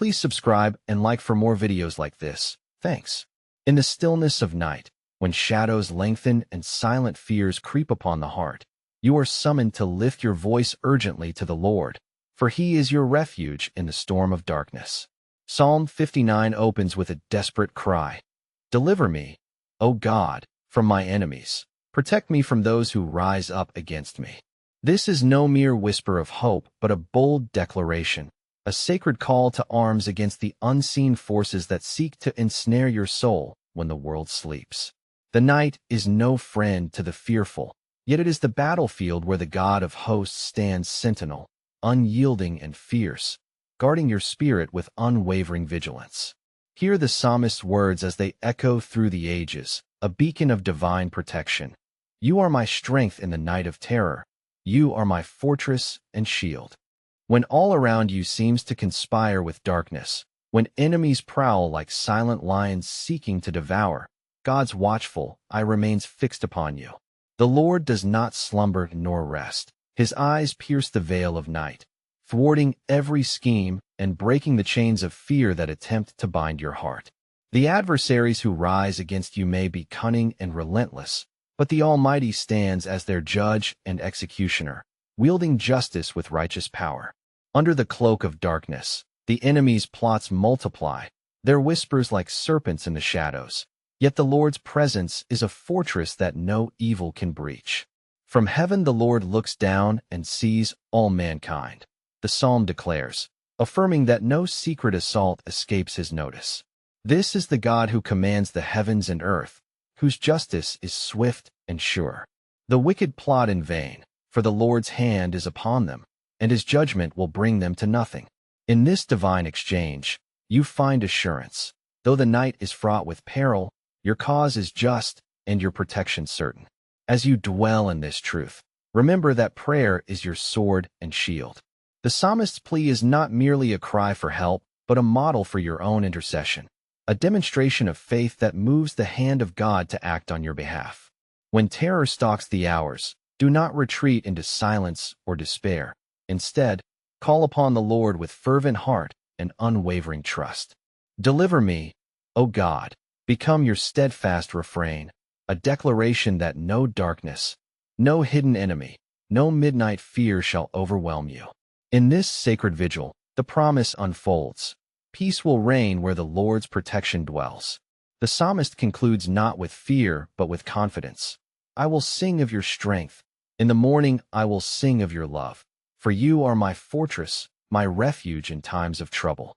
Please subscribe and like for more videos like this. Thanks. In the stillness of night, when shadows lengthen and silent fears creep upon the heart, you are summoned to lift your voice urgently to the Lord, for He is your refuge in the storm of darkness. Psalm 59 opens with a desperate cry. Deliver me, O God, from my enemies. Protect me from those who rise up against me. This is no mere whisper of hope, but a bold declaration, a sacred call to arms against the unseen forces that seek to ensnare your soul when the world sleeps. The night is no friend to the fearful, yet it is the battlefield where the God of hosts stands sentinel, unyielding and fierce, guarding your spirit with unwavering vigilance. Hear the psalmist's words as they echo through the ages, a beacon of divine protection. You are my strength in the night of terror. You are my fortress and shield. When all around you seems to conspire with darkness, when enemies prowl like silent lions seeking to devour, God's watchful eye remains fixed upon you. The Lord does not slumber nor rest. His eyes pierce the veil of night, thwarting every scheme and breaking the chains of fear that attempt to bind your heart. The adversaries who rise against you may be cunning and relentless, but the Almighty stands as their judge and executioner, wielding justice with righteous power. Under the cloak of darkness, the enemy's plots multiply, their whispers like serpents in the shadows. Yet the Lord's presence is a fortress that no evil can breach. From heaven the Lord looks down and sees all mankind, the psalm declares, affirming that no secret assault escapes His notice. This is the God who commands the heavens and earth, whose justice is swift and sure. The wicked plot in vain, for the Lord's hand is upon them, and His judgment will bring them to nothing. In this divine exchange, you find assurance. Though the night is fraught with peril, your cause is just and your protection certain. As you dwell in this truth, remember that prayer is your sword and shield. The psalmist's plea is not merely a cry for help, but a model for your own intercession, a demonstration of faith that moves the hand of God to act on your behalf. When terror stalks the hours, do not retreat into silence or despair. Instead, call upon the Lord with fervent heart and unwavering trust. Deliver me, O God, become your steadfast refrain, a declaration that no darkness, no hidden enemy, no midnight fear shall overwhelm you. In this sacred vigil, the promise unfolds. Peace will reign where the Lord's protection dwells. The psalmist concludes not with fear, but with confidence. I will sing of your strength. In the morning I will sing of your love. For you are my fortress, my refuge in times of trouble.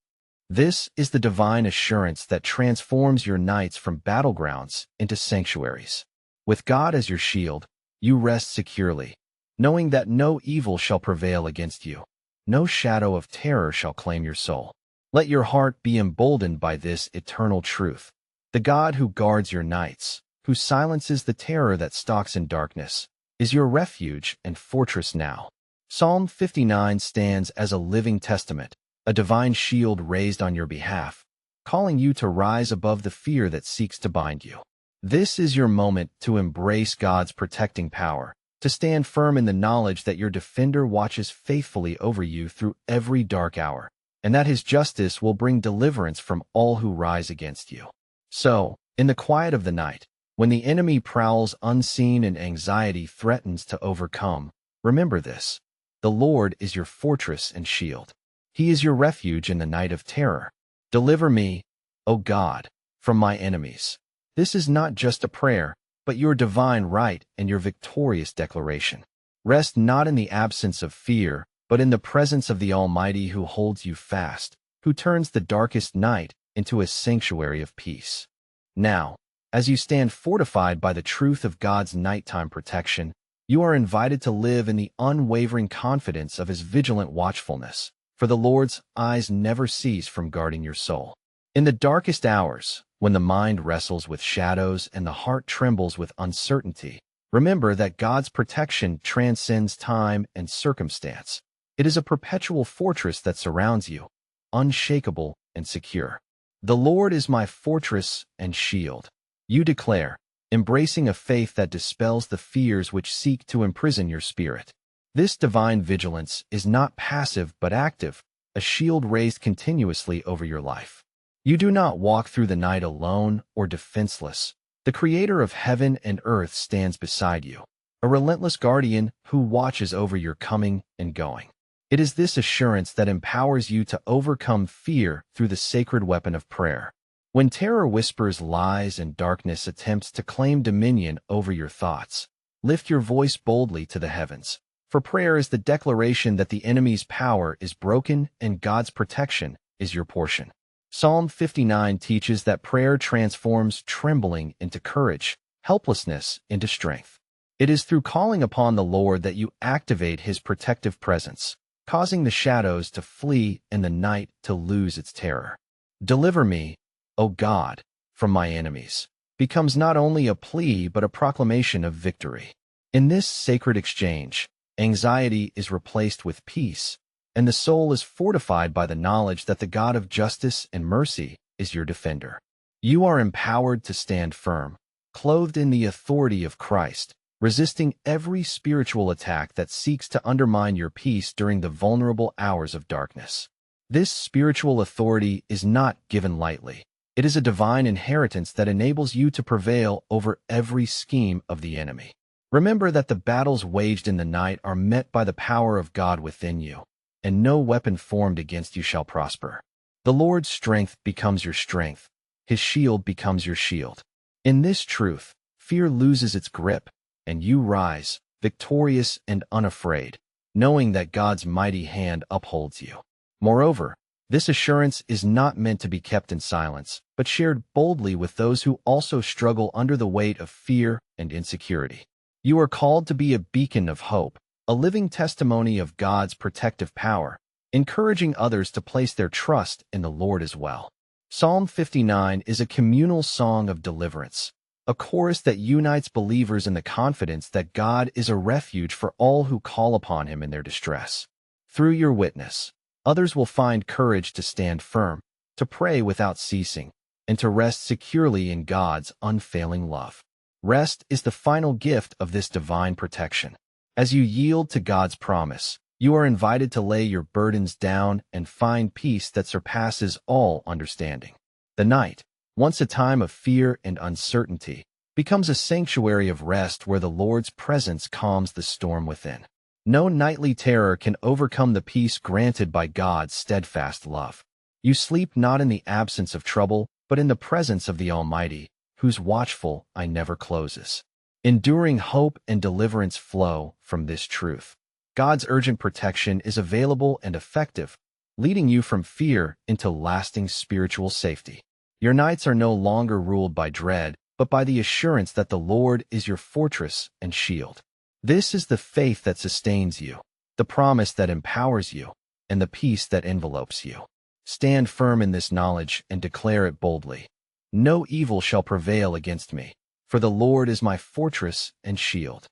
This is the divine assurance that transforms your nights from battlegrounds into sanctuaries. With God as your shield, you rest securely, knowing that no evil shall prevail against you. No shadow of terror shall claim your soul. Let your heart be emboldened by this eternal truth. The God who guards your nights, who silences the terror that stalks in darkness, is your refuge and fortress now. Psalm 59 stands as a living testament, a divine shield raised on your behalf, calling you to rise above the fear that seeks to bind you. This is your moment to embrace God's protecting power, to stand firm in the knowledge that your defender watches faithfully over you through every dark hour, and that His justice will bring deliverance from all who rise against you. So, in the quiet of the night, when the enemy prowls unseen and anxiety threatens to overcome, remember this: the Lord is your fortress and shield. He is your refuge in the night of terror. Deliver me, O God, from my enemies. This is not just a prayer, but your divine right and your victorious declaration. Rest not in the absence of fear, but in the presence of the Almighty who holds you fast, who turns the darkest night into a sanctuary of peace. Now, as you stand fortified by the truth of God's nighttime protection, you are invited to live in the unwavering confidence of His vigilant watchfulness, for the Lord's eyes never cease from guarding your soul. In the darkest hours, when the mind wrestles with shadows and the heart trembles with uncertainty, remember that God's protection transcends time and circumstance. It is a perpetual fortress that surrounds you, unshakable and secure. The Lord is my fortress and shield, you declare, embracing a faith that dispels the fears which seek to imprison your spirit. This divine vigilance is not passive but active, a shield raised continuously over your life. You do not walk through the night alone or defenseless. The Creator of heaven and earth stands beside you, a relentless guardian who watches over your coming and going. It is this assurance that empowers you to overcome fear through the sacred weapon of prayer. When terror whispers lies and darkness attempts to claim dominion over your thoughts, lift your voice boldly to the heavens. For prayer is the declaration that the enemy's power is broken and God's protection is your portion. Psalm 59 teaches that prayer transforms trembling into courage, helplessness into strength. It is through calling upon the Lord that you activate His protective presence, causing the shadows to flee and the night to lose its terror. Deliver me, O God, from my enemies, becomes not only a plea but a proclamation of victory. In this sacred exchange, anxiety is replaced with peace, and the soul is fortified by the knowledge that the God of justice and mercy is your defender. You are empowered to stand firm, clothed in the authority of Christ, resisting every spiritual attack that seeks to undermine your peace during the vulnerable hours of darkness. This spiritual authority is not given lightly. It is a divine inheritance that enables you to prevail over every scheme of the enemy. Remember that the battles waged in the night are met by the power of God within you, and no weapon formed against you shall prosper. The Lord's strength becomes your strength. His shield becomes your shield. In this truth, fear loses its grip, and you rise, victorious and unafraid, knowing that God's mighty hand upholds you. Moreover, this assurance is not meant to be kept in silence, but shared boldly with those who also struggle under the weight of fear and insecurity. You are called to be a beacon of hope, a living testimony of God's protective power, encouraging others to place their trust in the Lord as well. Psalm 59 is a communal song of deliverance, a chorus that unites believers in the confidence that God is a refuge for all who call upon Him in their distress. Through your witness, others will find courage to stand firm, to pray without ceasing, and to rest securely in God's unfailing love. Rest is the final gift of this divine protection. As you yield to God's promise, you are invited to lay your burdens down and find peace that surpasses all understanding. The night, once a time of fear and uncertainty, becomes a sanctuary of rest where the Lord's presence calms the storm within. No nightly terror can overcome the peace granted by God's steadfast love. You sleep not in the absence of trouble, but in the presence of the Almighty, whose watchful eye never closes. Enduring hope and deliverance flow from this truth. God's urgent protection is available and effective, leading you from fear into lasting spiritual safety. Your nights are no longer ruled by dread, but by the assurance that the Lord is your fortress and shield. This is the faith that sustains you, the promise that empowers you, and the peace that envelopes you. Stand firm in this knowledge and declare it boldly. No evil shall prevail against me, for the Lord is my fortress and shield.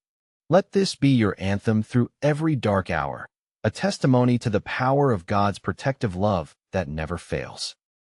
Let this be your anthem through every dark hour, a testimony to the power of God's protective love that never fails.